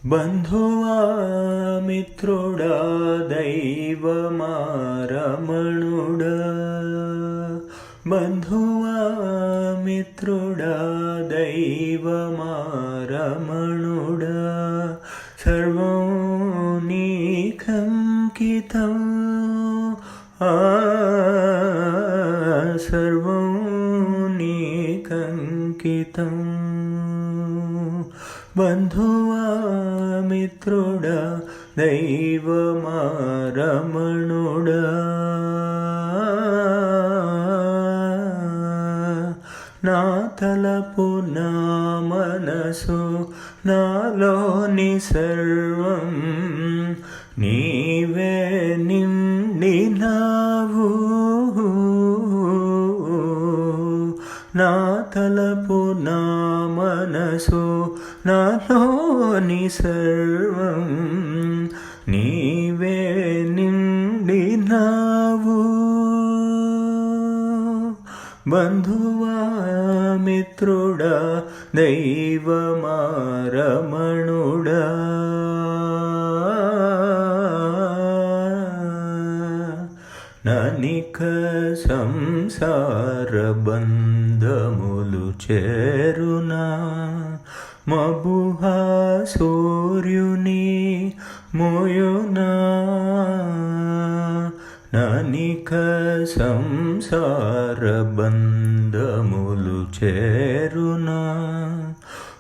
బంధువా మిత్రుడా దైవమా రమణుడా బంధువా మిత్రుడా దైవమా రమణుడా సర్వం నీకంకితం సర్వం నీకంకితం బంధువా మిత్రుడా దైవమా రమణుడా నా తలపు నా మనసు నాలోని సర్వం నీవే నిండినావు నా తలపు నా మనసు నాలోని సర్వం నీవే నిండినావు బంధువా మిత్రుడా దైవమా రమణుడా ననిక సంసార బంధములు చేరునా మబుహా సూర్యుని మోయునా ననిక సంసార బంధములు చేరునా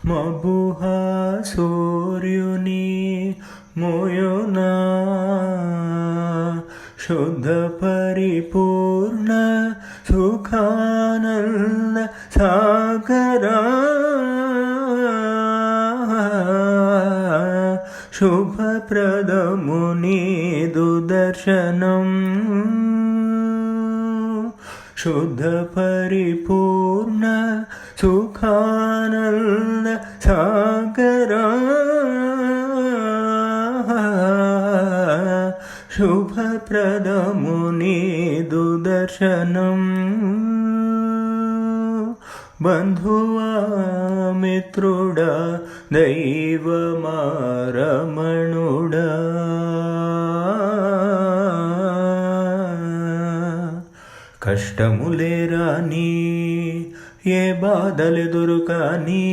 మబుహా సూర్యుని మోయునా శుద్ధ పరిపూర్ణ సుఖానంద సాగరా శుభప్రదము నీదు దర్శనం శుద్ధ పరిపూర్ణ సుఖానంద సాగరా శుభప్రదము నీదు దర్శనం బంధువా మిత్రుడా దైవమా రమణుడా కష్టములే రాని ఏ బాధలెదురు కానీ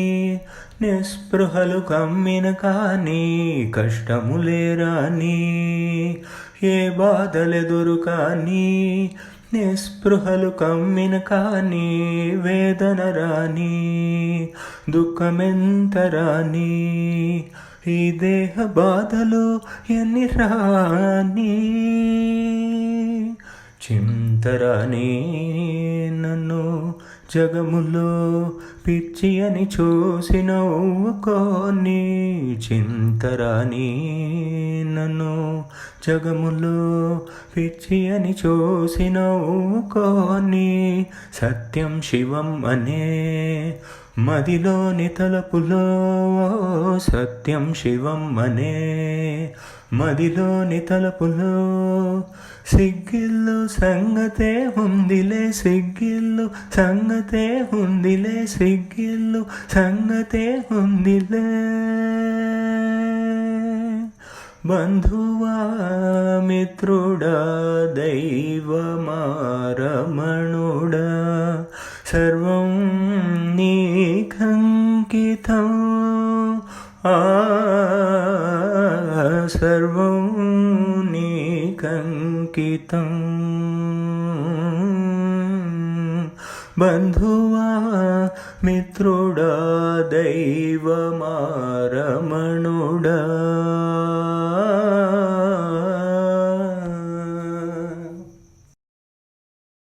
నిస్పృహలు కమ్మిన కానీ కష్టములే రాని ఏ బాధలెదురు కానీ నిస్పృహలు కమ్మిన కానీ వేదన రాని దుఃఖమెంత రాని ఈ దేహ బాధలు ఎన్ని రాని చింతరాని నన్ను జగములో పిచ్చి అని చూసి నవ్వుకొని చింతరాని నన్ను జగములో పిచ్చి అని చూసి నవ్వుకొని సత్యం శివం అనే మదిలోని తలపులో సత్యం శివం అనే మదిలోని తలపులో సిగ్గిల్లు సంగతే ఉందిలే సిగ్గిల్లు సంగతే ఉందిలే సిగ్గిల్లు సంగతే ఉందిలే బంధువా మిత్రుడా దైవమా రమణుడా సర్వం నీకంకితం సర్వం నీకంకితం బంధువా మిత్రుడా దైవమా రమణుడా